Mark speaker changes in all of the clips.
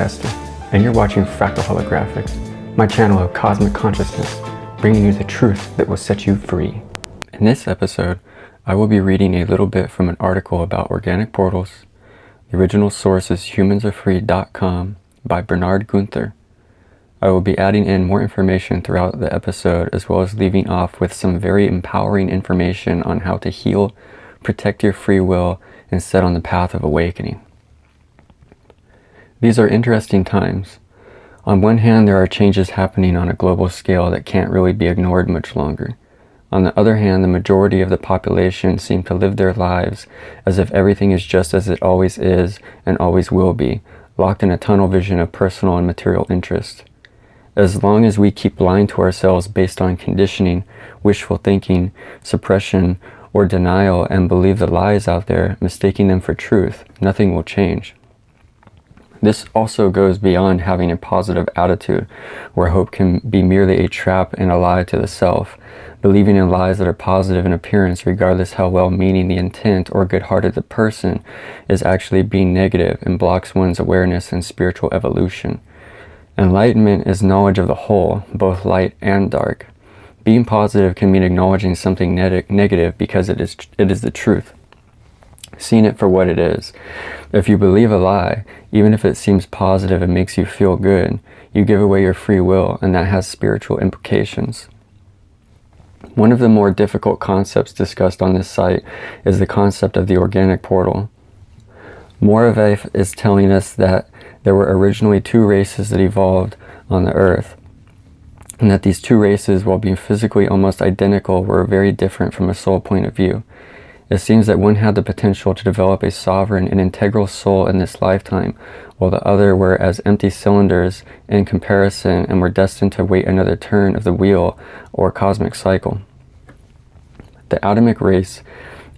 Speaker 1: podcaster, and you're watching Fractal Holographics, my channel of cosmic consciousness, bringing you the truth that will set you free. In this episode, I will be reading a little bit from an article about organic portals. The original source is humansarefree.com by Bernard Gunther. I will be adding in more information throughout the episode, as well as leaving off with some very empowering information on how to heal, protect your free will, and set on the path of awakening. These are interesting times. On one hand, there are changes happening on a global scale that can't really be ignored much longer. On the other hand, the majority of the population seem to live their lives as if everything is just as it always is and always will be, locked in a tunnel vision of personal and material interest. As long as we keep lying to ourselves based on conditioning, wishful thinking, suppression, or denial, and believe the lies out there, mistaking them for truth, nothing will change. This also goes beyond having a positive attitude, where hope can be merely a trap and a lie to the self, believing in lies that are positive in appearance regardless how well-meaning the intent or good-hearted the person is actually being negative and blocks one's awareness and spiritual evolution. Enlightenment is knowledge of the whole, both light and dark. Being positive can mean acknowledging something negative because it is the truth. Seeing it for what it is. If you believe a lie, even if it seems positive and makes you feel good, you give away your free will, and that has spiritual implications. One of the more difficult concepts discussed on this site is the concept of the organic portal. Morave is telling us that there were originally two races that evolved on the earth, and that these two races, while being physically almost identical, were very different from a soul point of view. It seems that one had the potential to develop a sovereign and integral soul in this lifetime, while the other were as empty cylinders in comparison and were destined to wait another turn of the wheel or cosmic cycle. The Adamic race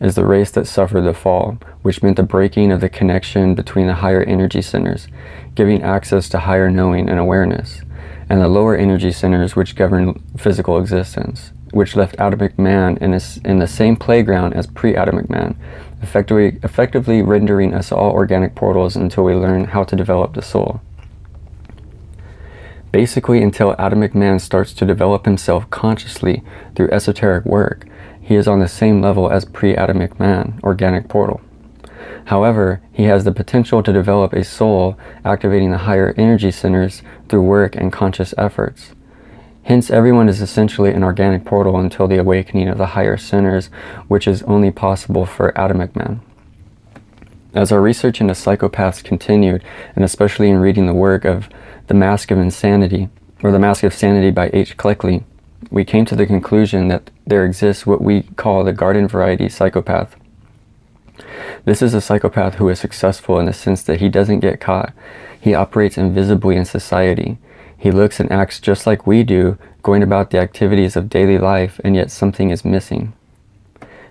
Speaker 1: is the race that suffered the fall, which meant the breaking of the connection between the higher energy centers, giving access to higher knowing and awareness, and the lower energy centers which govern physical existence, which left Adamic man in the same playground as pre-Adamic man, effectively rendering us all organic portals until we learn how to develop the soul. Basically, until Adamic man starts to develop himself consciously through esoteric work, he is on the same level as pre-Adamic man, organic portal. However, he has the potential to develop a soul activating the higher energy centers through work and conscious efforts. Hence, everyone is essentially an organic portal until the awakening of the higher centers, which is only possible for Adamic man. As our research into psychopaths continued, and especially in reading the work of The Mask of Insanity, or The Mask of Sanity by H. Cleckley, we came to the conclusion that there exists what we call the garden variety psychopath. This is a psychopath who is successful in the sense that he doesn't get caught. He operates invisibly in society. He looks and acts just like we do, going about the activities of daily life, and yet something is missing.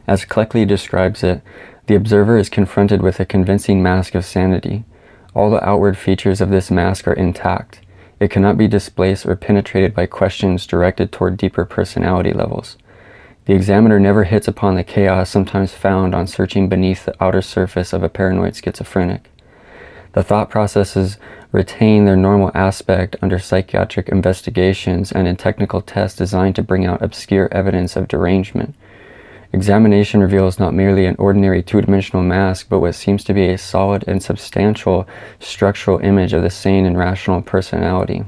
Speaker 1: As Cleckley describes it, the observer is confronted with a convincing mask of sanity. All the outward features of this mask are intact. It cannot be displaced or penetrated by questions directed toward deeper personality levels. The examiner never hits upon the chaos sometimes found on searching beneath the outer surface of a paranoid schizophrenic. The thought processes retain their normal aspect under psychiatric investigations and in technical tests designed to bring out obscure evidence of derangement. Examination reveals not merely an ordinary two-dimensional mask, but what seems to be a solid and substantial structural image of the sane and rational personality.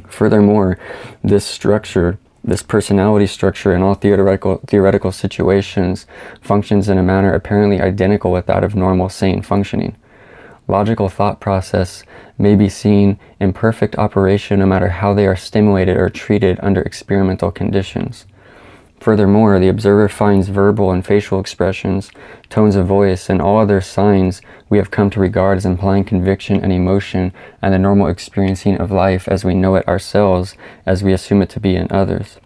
Speaker 1: Furthermore, this personality structure in all theoretical situations functions in a manner apparently identical with that of normal sane functioning. Logical thought process may be seen in perfect operation no matter how they are stimulated or treated under experimental conditions. Furthermore, the observer finds verbal and facial expressions, tones of voice, and all other signs we have come to regard as implying conviction and emotion and the normal experiencing of life as we know it ourselves, as we assume it to be in others.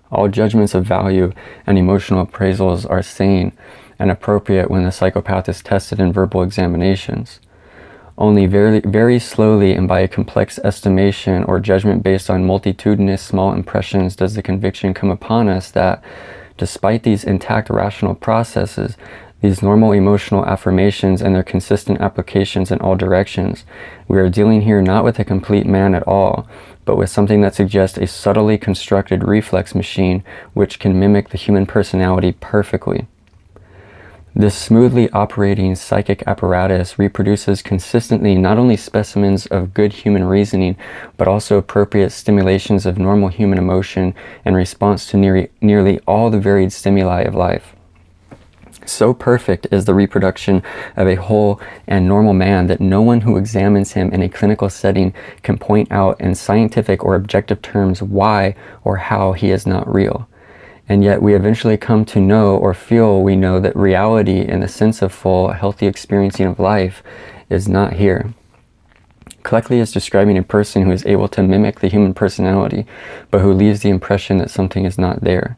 Speaker 1: All judgments of value and emotional appraisals are sane and appropriate when the psychopath is tested in verbal examinations. Only very, very slowly and by a complex estimation or judgment based on multitudinous small impressions does the conviction come upon us that, despite these intact rational processes, These normal emotional affirmations and their consistent applications in all directions, we are dealing here not with a complete man at all, but with something that suggests a subtly constructed reflex machine which can mimic the human personality perfectly. This smoothly operating psychic apparatus reproduces consistently not only specimens of good human reasoning, but also appropriate stimulations of normal human emotion in response to nearly all the varied stimuli of life. So perfect is the reproduction of a whole and normal man that no one who examines him in a clinical setting can point out in scientific or objective terms why or how he is not real. And yet we eventually come to know or feel we know that reality in the sense of full, healthy experiencing of life is not here. Cleckley is describing a person who is able to mimic the human personality, but who leaves the impression that something is not there.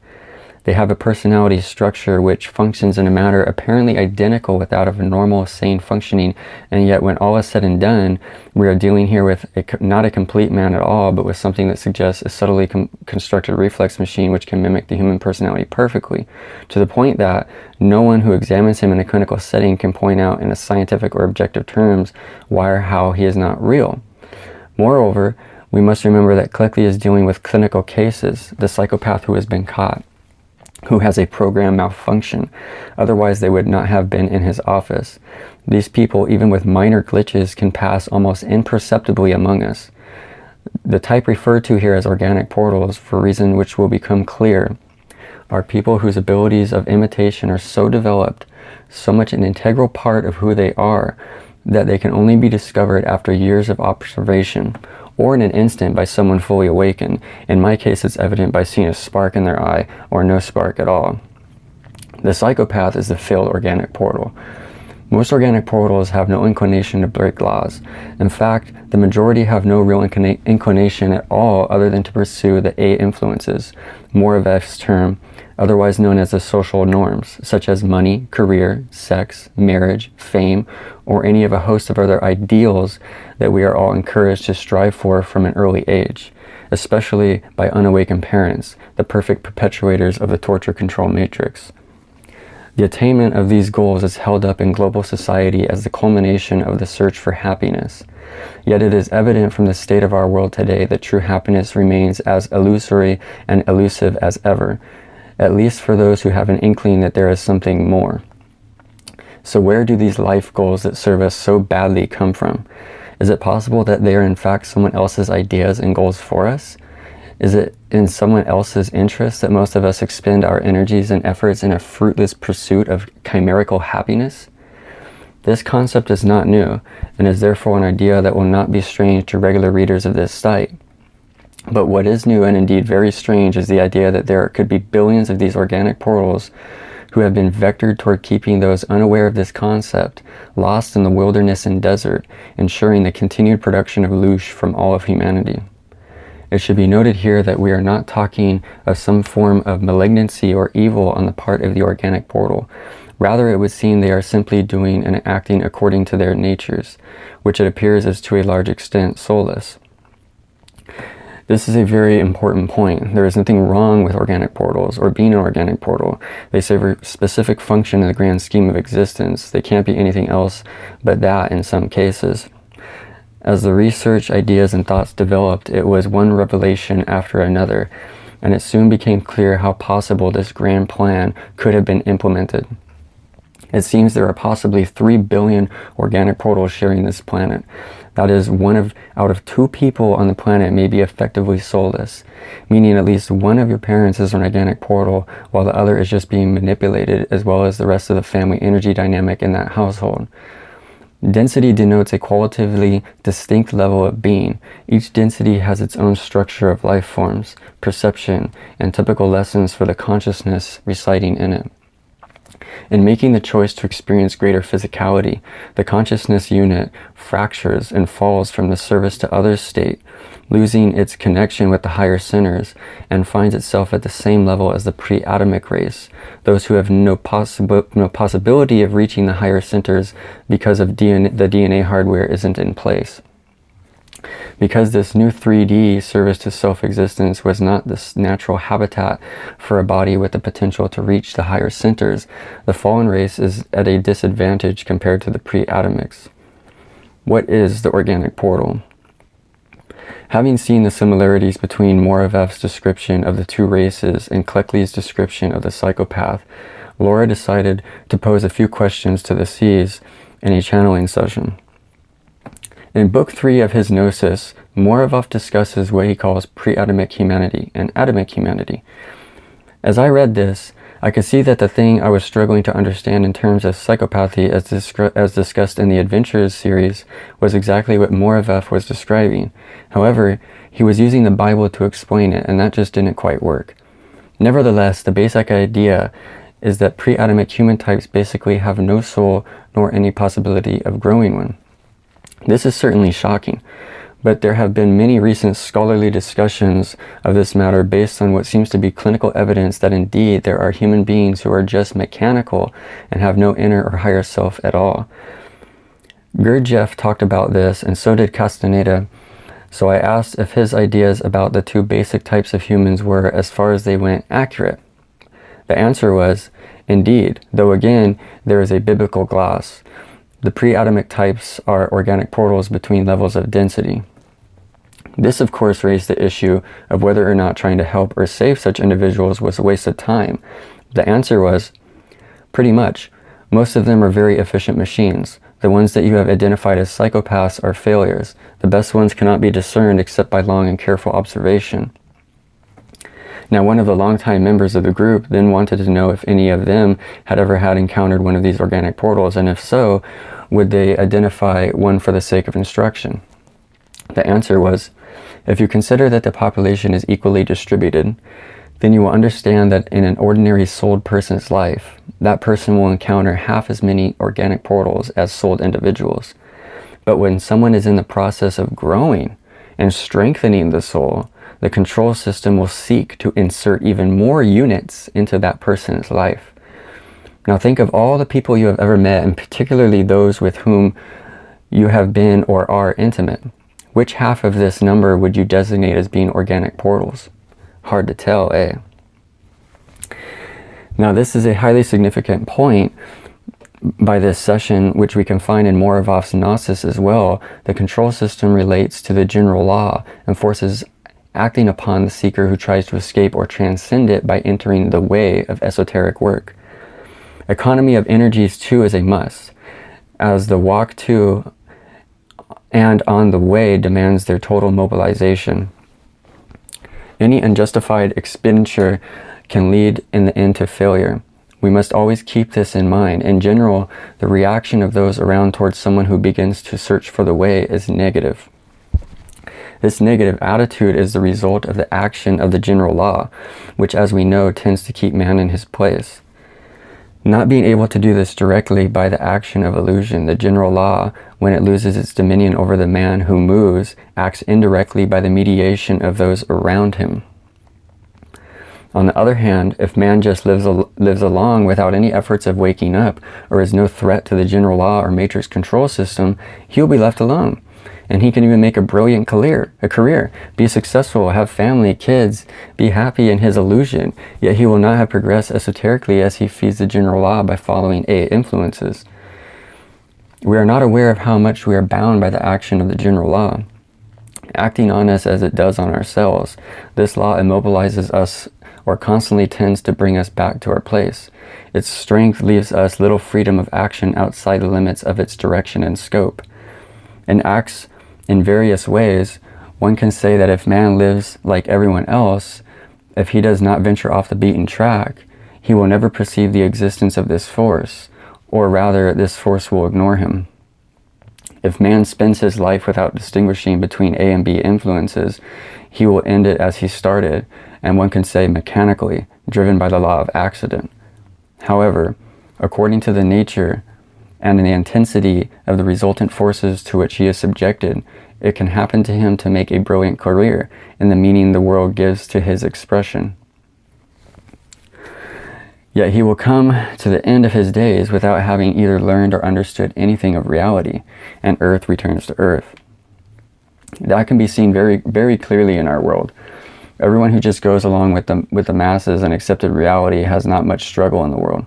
Speaker 1: They have a personality structure which functions in a manner apparently identical with that of a normal, sane functioning, and yet when all is said and done, we are dealing here with not a complete man at all, but with something that suggests a subtly constructed reflex machine which can mimic the human personality perfectly, to the point that no one who examines him in a clinical setting can point out in a scientific or objective terms why or how he is not real. Moreover, we must remember that Cleckley is dealing with clinical cases, the psychopath who has been caught, who has a program malfunction. Otherwise, they would not have been in his office. These people, even with minor glitches, can pass almost imperceptibly among us. The type referred to here as organic portals, for a reason which will become clear, are people whose abilities of imitation are so developed, so much an integral part of who they are, that they can only be discovered after years of observation, or in an instant by someone fully awakened. In my case, it's evident by seeing a spark in their eye or no spark at all. The psychopath is the failed organic portal. Most organic portals have no inclination to break laws. In fact, the majority have no real inclination at all other than to pursue the A influences, Moravec's term, otherwise known as the social norms, such as money, career, sex, marriage, fame, or any of a host of other ideals that we are all encouraged to strive for from an early age, especially by unawakened parents, the perfect perpetuators of the torture control matrix. The attainment of these goals is held up in global society as the culmination of the search for happiness. Yet it is evident from the state of our world today that true happiness remains as illusory and elusive as ever, at least for those who have an inkling that there is something more. So where do these life goals that serve us so badly come from? Is it possible that they are in fact someone else's ideas and goals for us? Is it in someone else's interest that most of us expend our energies and efforts in a fruitless pursuit of chimerical happiness? This concept is not new, and is therefore an idea that will not be strange to regular readers of this site. But what is new and indeed very strange is the idea that there could be billions of these organic portals who have been vectored toward keeping those unaware of this concept lost in the wilderness and desert, ensuring the continued production of loosh from all of humanity. It should be noted here that we are not talking of some form of malignancy or evil on the part of the organic portal. Rather, it would seem they are simply doing and acting according to their natures, which it appears is to a large extent soulless. This is a very important point. There is nothing wrong with organic portals or being an organic portal. They serve a specific function in the grand scheme of existence. They can't be anything else but that in some cases. As the research, ideas, and thoughts developed, it was one revelation after another, and it soon became clear how possible this grand plan could have been implemented. It seems there are possibly 3 billion organic portals sharing this planet. That is, out of 2 people on the planet may be effectively soulless, meaning at least one of your parents is an organic portal, while the other is just being manipulated, as well as the rest of the family energy dynamic in that household. Density denotes a qualitatively distinct level of being. Each density has its own structure of life forms, perception, and typical lessons for the consciousness residing in it. In making the choice to experience greater physicality, the consciousness unit fractures and falls from the service to others state, losing its connection with the higher centers, and finds itself at the same level as the pre-atomic race, those who have no possibility of reaching the higher centers because of the DNA hardware isn't in place. Because this new 3D service to self-existence was not this natural habitat for a body with the potential to reach the higher centers, the fallen race is at a disadvantage compared to the pre-Adamics. What is the organic portal? Having seen the similarities between Moraveff's description of the two races and Cleckley's description of the psychopath, Laura decided to pose a few questions to the seas in a channeling session. In Book 3 of his Gnosis, Moravov discusses what he calls pre-Adamic humanity and Adamic humanity. As I read this, I could see that the thing I was struggling to understand in terms of psychopathy as discussed in the Adventures series was exactly what Moravov was describing. However, he was using the Bible to explain it, and that just didn't quite work. Nevertheless, the basic idea is that pre-Adamic human types basically have no soul nor any possibility of growing one. This is certainly shocking, but there have been many recent scholarly discussions of this matter based on what seems to be clinical evidence that indeed there are human beings who are just mechanical and have no inner or higher self at all. Gurdjieff talked about this, and so did Castaneda, so I asked if his ideas about the two basic types of humans were, as far as they went, accurate. The answer was, indeed, though again, there is a biblical gloss. The pre-Adamic types are organic portals between levels of density. This, of course, raised the issue of whether or not trying to help or save such individuals was a waste of time. The answer was, pretty much. Most of them are very efficient machines. The ones that you have identified as psychopaths are failures. The best ones cannot be discerned except by long and careful observation. Now, one of the longtime members of the group then wanted to know if any of them had ever encountered one of these organic portals, and if so, would they identify one for the sake of instruction? The answer was, if you consider that the population is equally distributed, then you will understand that in an ordinary souled person's life, that person will encounter half as many organic portals as souled individuals. But when someone is in the process of growing and strengthening the soul, the control system will seek to insert even more units into that person's life. Now think of all the people you have ever met, and particularly those with whom you have been or are intimate. Which half of this number would you designate as being organic portals? Hard to tell, eh? Now this is a highly significant point by this session, which we can find in Moravov's Gnosis as well. The control system relates to the general law and forces acting upon the seeker who tries to escape or transcend it by entering the way of esoteric work. Economy of energies too is a must, as the walk to and on the way demands their total mobilization. Any unjustified expenditure can lead in the end to failure. We must always keep this in mind. In general, the reaction of those around towards someone who begins to search for the way is negative. This negative attitude is the result of the action of the general law, which, as we know, tends to keep man in his place. Not being able to do this directly by the action of illusion, the general law, when it loses its dominion over the man who moves, acts indirectly by the mediation of those around him. On the other hand, if man just lives along without any efforts of waking up, or is no threat to the general law or matrix control system, he will be left alone. And he can even make a brilliant career, be successful, have family, kids, be happy in his illusion, yet he will not have progressed esoterically as he feeds the general law by following A influences. We are not aware of how much we are bound by the action of the general law, acting on us as it does on ourselves. This law immobilizes us or constantly tends to bring us back to our place. Its strength leaves us little freedom of action outside the limits of its direction and scope, and acts in various ways. One can say that if man lives like everyone else, if he does not venture off the beaten track, he will never perceive the existence of this force, or rather, this force will ignore him. If man spends his life without distinguishing between A and B influences, he will end it as he started, and one can say mechanically, driven by the law of accident. However, according to the nature and the intensity of the resultant forces to which he is subjected, it can happen to him to make a brilliant career in the meaning the world gives to his expression. Yet he will come to the end of his days without having either learned or understood anything of reality, and earth returns to earth. That can be seen very, very clearly in our world. Everyone who just goes along with the masses and accepted reality has not much struggle in the world.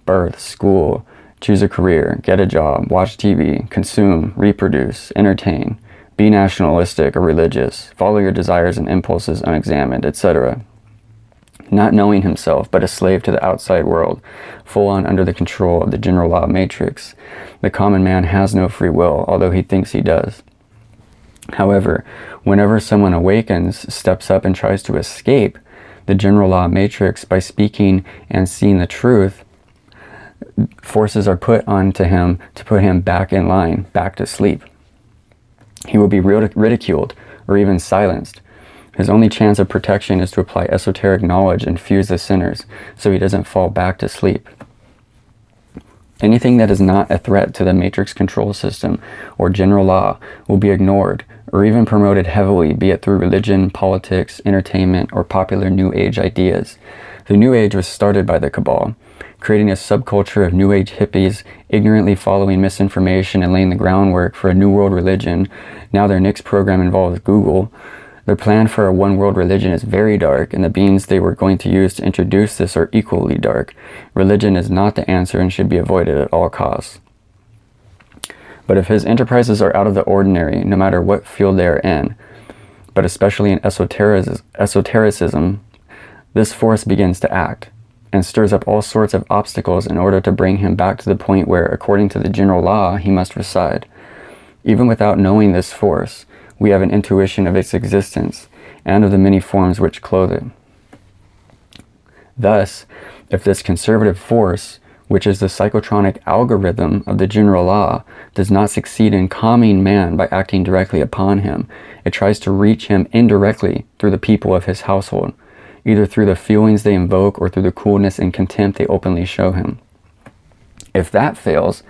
Speaker 1: Birth, school, choose a career, get a job, watch TV, consume, reproduce, entertain, be nationalistic or religious, follow your desires and impulses unexamined, etc. Not knowing himself, but a slave to the outside world, full on under the control of the general law matrix. The common man has no free will, although he thinks he does. However, whenever someone awakens, steps up and tries to escape the general law matrix by speaking and seeing the truth, forces are put onto him to put him back in line, back to sleep. He will be ridiculed or even silenced. His only chance of protection is to apply esoteric knowledge and fuse the sinners so he doesn't fall back to sleep. Anything that is not a threat to the matrix control system or general law will be ignored or even promoted heavily, be it through religion, politics, entertainment, or popular New Age ideas. The New Age was started by the Cabal, creating a subculture of New Age hippies, ignorantly following misinformation and laying the groundwork for a New World religion. Now their next program involves Google. Their plan for a one world religion is very dark, and the beings they were going to use to introduce this are equally dark. Religion is not the answer and should be avoided at all costs. But if his enterprises are out of the ordinary, no matter what field they are in, but especially in esotericism, this force begins to act and stirs up all sorts of obstacles in order to bring him back to the point where, according to the general law, he must reside. Even without knowing this force, we have an intuition of its existence and of the many forms which clothe it. Thus, if this conservative force, which is the psychotronic algorithm of the general law, does not succeed in calming man by acting directly upon him, it tries to reach him indirectly through the people of his household, either through the feelings they invoke or through the coolness and contempt they openly show him. If that fails,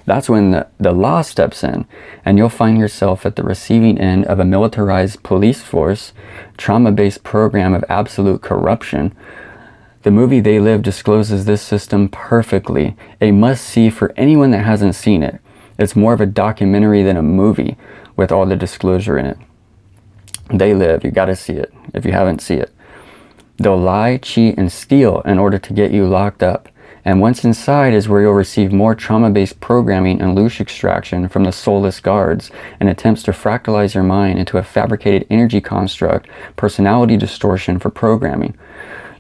Speaker 1: that's when the law steps in, and you'll find yourself at the receiving end of a militarized police force, trauma-based program of absolute corruption. The movie They Live discloses this system perfectly, a must-see for anyone that hasn't seen it. It's more of a documentary than a movie, with all the disclosure in it. They Live, you gotta see it, if you haven't seen it. They'll lie, cheat, and steal in order to get you locked up. And once inside is where you'll receive more trauma-based programming and loosh extraction from the soulless guards and attempts to fractalize your mind into a fabricated energy construct, personality distortion for programming.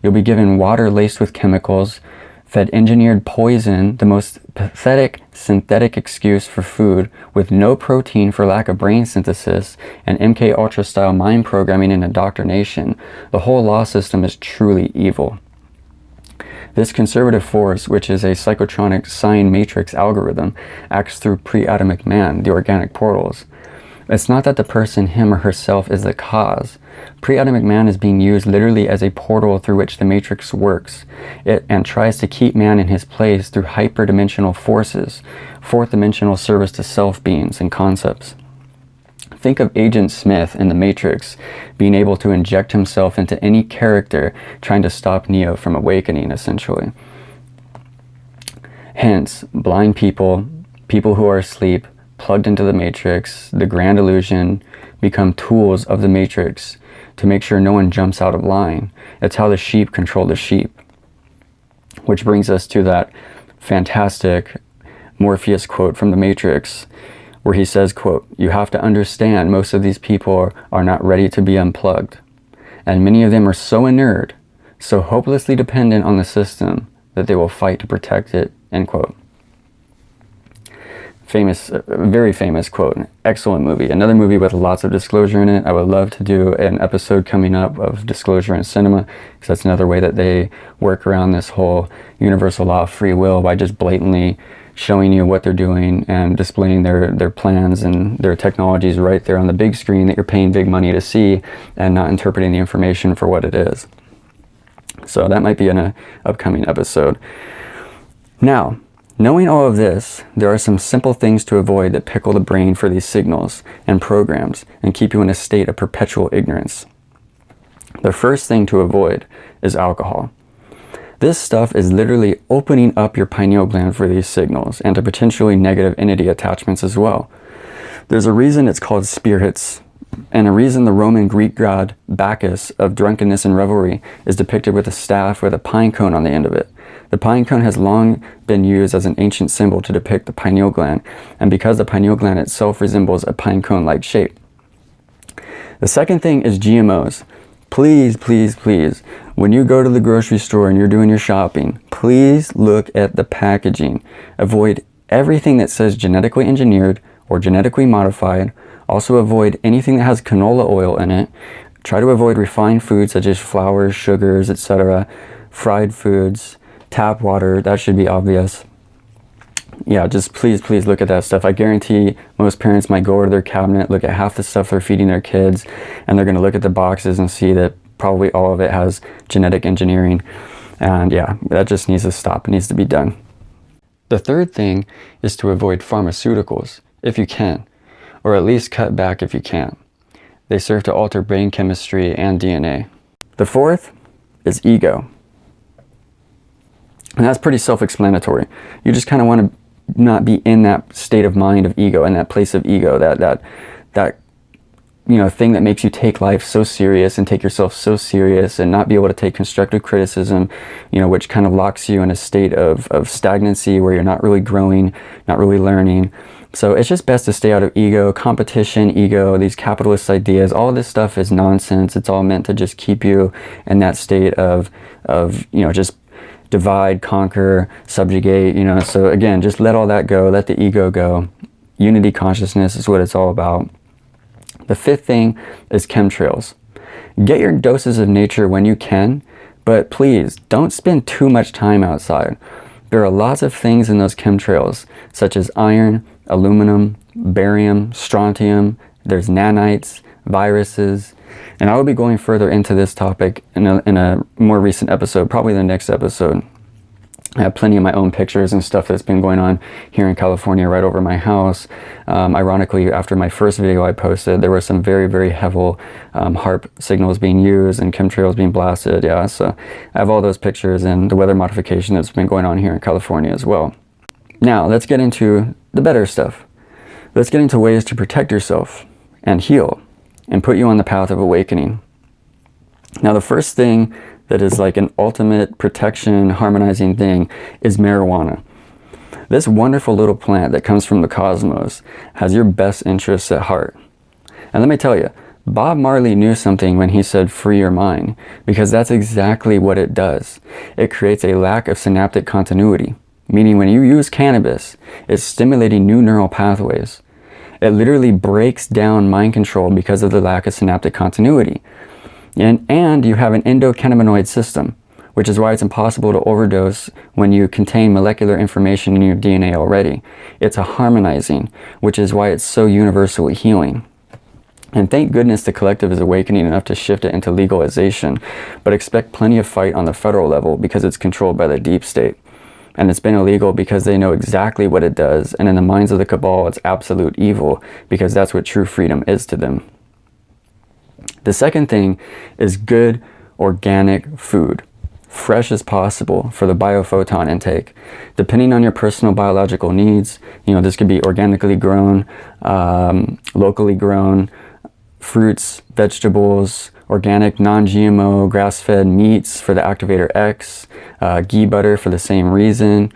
Speaker 1: You'll be given water laced with chemicals, fed engineered poison, the most pathetic synthetic excuse for food, with no protein for lack of brain synthesis, and MK Ultra style mind programming and indoctrination. The whole law system is truly evil. This conservative force, which is a psychotronic sign matrix algorithm, acts through pre-atomic man, the organic portals. It's not that the person, him or herself, is the cause. Pre-atomic man is being used literally as a portal through which the matrix works, and tries to keep man in his place through hyperdimensional forces, fourth-dimensional service to self beings and concepts. Think of Agent Smith in the Matrix being able to inject himself into any character trying to stop Neo from awakening, essentially. Hence, blind people, people who are asleep, plugged into the Matrix, the grand illusion, become tools of the Matrix to make sure no one jumps out of line. It's how the sheep control the sheep. Which brings us to that fantastic Morpheus quote from the Matrix, where he says, quote, "You have to understand most of these people are not ready to be unplugged. And many of them are so inert, so hopelessly dependent on the system that they will fight to protect it," end quote. Famous, very famous quote. Excellent movie. Another movie with lots of disclosure in it. I would love to do an episode coming up of disclosure in cinema, because that's another way that they work around this whole universal law of free will, by just blatantly showing you what they're doing and displaying their plans and their technologies right there on the big screen that you're paying big money to see, and not interpreting the information for what it is. So that might be in an upcoming episode. Now, knowing all of this, there are some simple things to avoid that pickle the brain for these signals and programs and keep you in a state of perpetual ignorance. The first thing to avoid is alcohol. This stuff is literally opening up your pineal gland for these signals and to potentially negative entity attachments as well. There's a reason it's called spirits And a reason the Roman Greek god Bacchus of drunkenness and revelry is depicted with a staff with a pine cone on the end of it. The pine cone has long been used as an ancient symbol to depict the pineal gland, and because the pineal gland itself resembles a pine cone-like shape. The second thing is GMOs. Please, please, please, when you go to the grocery store and you're doing your shopping, please look at the packaging. Avoid everything that says genetically engineered or genetically modified. Also avoid anything that has canola oil in it. Try to avoid refined foods such as flours, sugars, etc., fried foods, tap water, that should be obvious. Yeah, just please, please look at that stuff. I guarantee most parents might go to their cabinet, look at half the stuff they're feeding their kids, and they're going to look at the boxes and see that probably all of it has genetic engineering. And yeah, that just needs to stop. It needs to be done. The third thing is to avoid pharmaceuticals, if you can, or at least cut back if you can. They serve to alter brain chemistry and DNA. The fourth is ego. And that's pretty self-explanatory. You just kind of want to not be in that state of mind of ego, in that place of ego, that thing that makes you take life so serious and take yourself so serious and not be able to take constructive criticism, which kind of locks you in a state of stagnancy where you're not really growing, not really learning. So it's just best to stay out of ego, competition, ego, these capitalist ideas. All of this stuff is nonsense. It's all meant to just keep you in that state of just divide, conquer, subjugate, so again, just let all that go, let the ego go. Unity consciousness is what it's all about. The fifth thing is chemtrails. Get your doses of nature when you can, but please don't spend too much time outside. There are lots of things in those chemtrails, such as iron, aluminum, barium, strontium, there's nanites, viruses, and I will be going further into this topic in a more recent episode, probably the next episode. I have plenty of my own pictures and stuff that's been going on here in California right over my house. Ironically, after my first video I posted, there were some very, very heavy HAARP signals being used and chemtrails being blasted. Yeah, so I have all those pictures and the weather modification that's been going on here in California as well. Now, let's get into the better stuff. Let's get into ways to protect yourself and heal and put you on the path of awakening. Now, the first thing that is like an ultimate protection, harmonizing thing is marijuana. This wonderful little plant that comes from the cosmos has your best interests at heart. And let me tell you, Bob Marley knew something when he said free your mind, because that's exactly what it does. It creates a lack of synaptic continuity, meaning when you use cannabis, it's stimulating new neural pathways. It literally breaks down mind control because of the lack of synaptic continuity. And you have an endocannabinoid system, which is why it's impossible to overdose when you contain molecular information in your DNA already. It's a harmonizing, which is why it's so universally healing. And thank goodness the collective is awakening enough to shift it into legalization, but expect plenty of fight on the federal level because it's controlled by the deep state. And it's been illegal because they know exactly what it does, and in the minds of the cabal, it's absolute evil because that's what true freedom is to them. The second thing is good organic food, fresh as possible for the biophoton intake. Depending on your personal biological needs, this could be organically grown, locally grown, fruits, vegetables, organic, non-GMO, grass-fed meats for the Activator X, ghee butter for the same reason,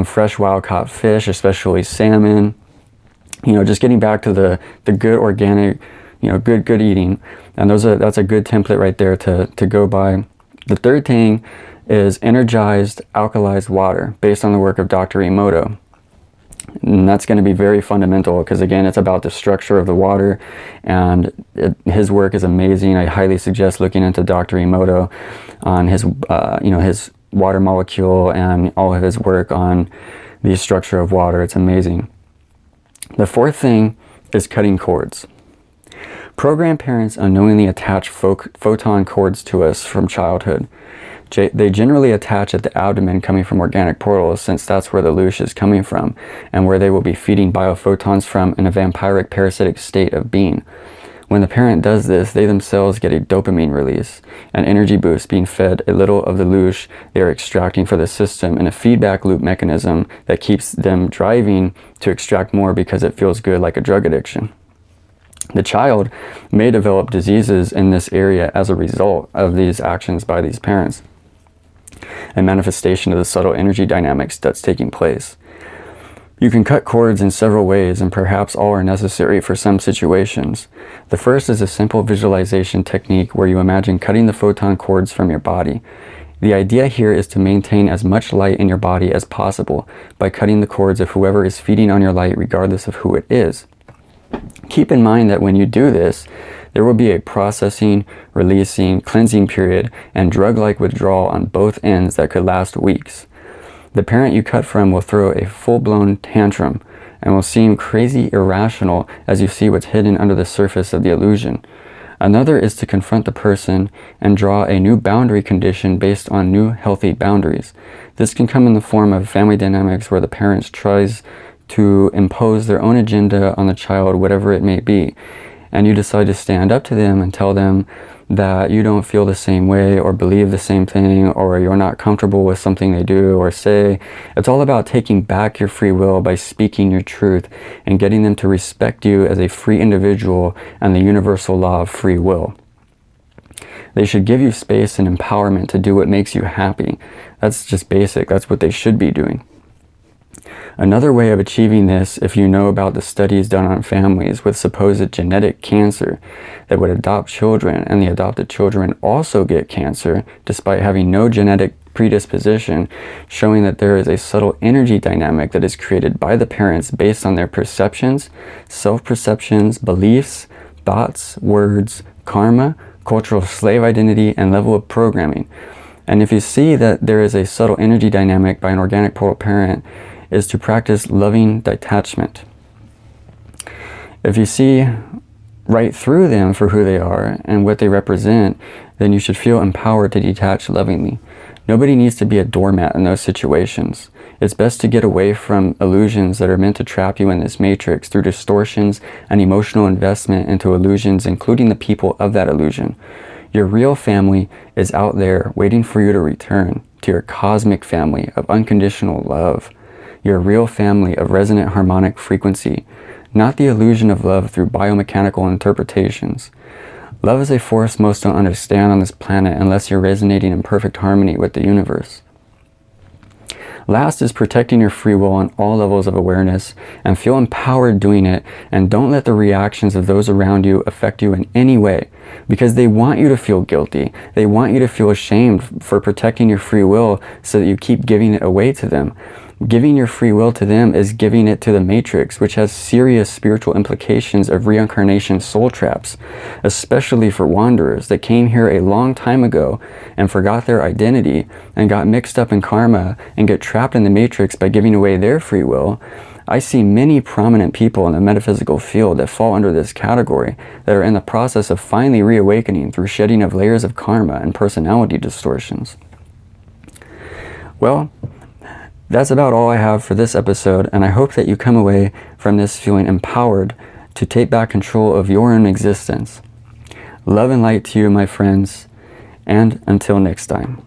Speaker 1: fresh wild-caught fish, especially salmon. Just getting back to the good organic, good eating. And that's a good template right there to go by. The third thing is energized alkalized water based on the work of Dr. Emoto. And that's going to be very fundamental because, again, it's about the structure of the water, and his work is amazing. I highly suggest looking into Dr. Emoto on his, his water molecule and all of his work on the structure of water. It's amazing. The fourth thing is cutting cords. Program parents unknowingly attach photon cords to us from childhood. They generally attach at the abdomen coming from organic portals, since that's where the loosh is coming from and where they will be feeding biophotons from in a vampiric parasitic state of being. When the parent does this, they themselves get a dopamine release, an energy boost being fed a little of the loosh they are extracting for the system in a feedback loop mechanism that keeps them driving to extract more because it feels good, like a drug addiction. The child may develop diseases in this area as a result of these actions by these parents, a manifestation of the subtle energy dynamics that's taking place. You can cut cords in several ways, and perhaps all are necessary for some situations. The first is a simple visualization technique where you imagine cutting the photon cords from your body. The idea here is to maintain as much light in your body as possible by cutting the cords of whoever is feeding on your light, regardless of who it is. Keep in mind that when you do this, there will be a processing, releasing, cleansing period and drug-like withdrawal on both ends that could last weeks. The parent you cut from will throw a full-blown tantrum and will seem crazy irrational as you see what's hidden under the surface of the illusion. Another is to confront the person and draw a new boundary condition based on new healthy boundaries. This can come in the form of family dynamics where the parent tries to impose their own agenda on the child, whatever it may be, and you decide to stand up to them and tell them that you don't feel the same way or believe the same thing, or you're not comfortable with something they do or say. It's all about taking back your free will by speaking your truth and getting them to respect you as a free individual and the universal law of free will. They should give you space and empowerment to do what makes you happy. That's just basic. That's what they should be doing. Another way of achieving this, if you know about the studies done on families with supposed genetic cancer that would adopt children, and the adopted children also get cancer despite having no genetic predisposition, showing that there is a subtle energy dynamic that is created by the parents based on their perceptions, self-perceptions, beliefs, thoughts, words, karma, cultural slave identity, and level of programming. And if you see that there is a subtle energy dynamic by an organic portal parent, is to practice loving detachment. If you see right through them for who they are and what they represent, then you should feel empowered to detach lovingly. Nobody needs to be a doormat in those situations. It's best to get away from illusions that are meant to trap you in this matrix through distortions and emotional investment into illusions, including the people of that illusion. Your real family is out there waiting for you to return to your cosmic family of unconditional love. Your real family of resonant harmonic frequency, not the illusion of love through biomechanical interpretations. Love is a force most don't understand on this planet unless you're resonating in perfect harmony with the universe. Last is protecting your free will on all levels of awareness, and feel empowered doing it, and don't let the reactions of those around you affect you in any way, because they want you to feel guilty. They want you to feel ashamed for protecting your free will so that you keep giving it away to them. Giving your free will to them is giving it to the matrix, which has serious spiritual implications of reincarnation soul traps, especially for wanderers that came here a long time ago and forgot their identity and got mixed up in karma and get trapped in the matrix by giving away their free will. I see many prominent people in the metaphysical field that fall under this category that are in the process of finally reawakening through shedding of layers of karma and personality distortions. Well, that's about all I have for this episode, and I hope that you come away from this feeling empowered to take back control of your own existence. Love and light to you, my friends, and until next time.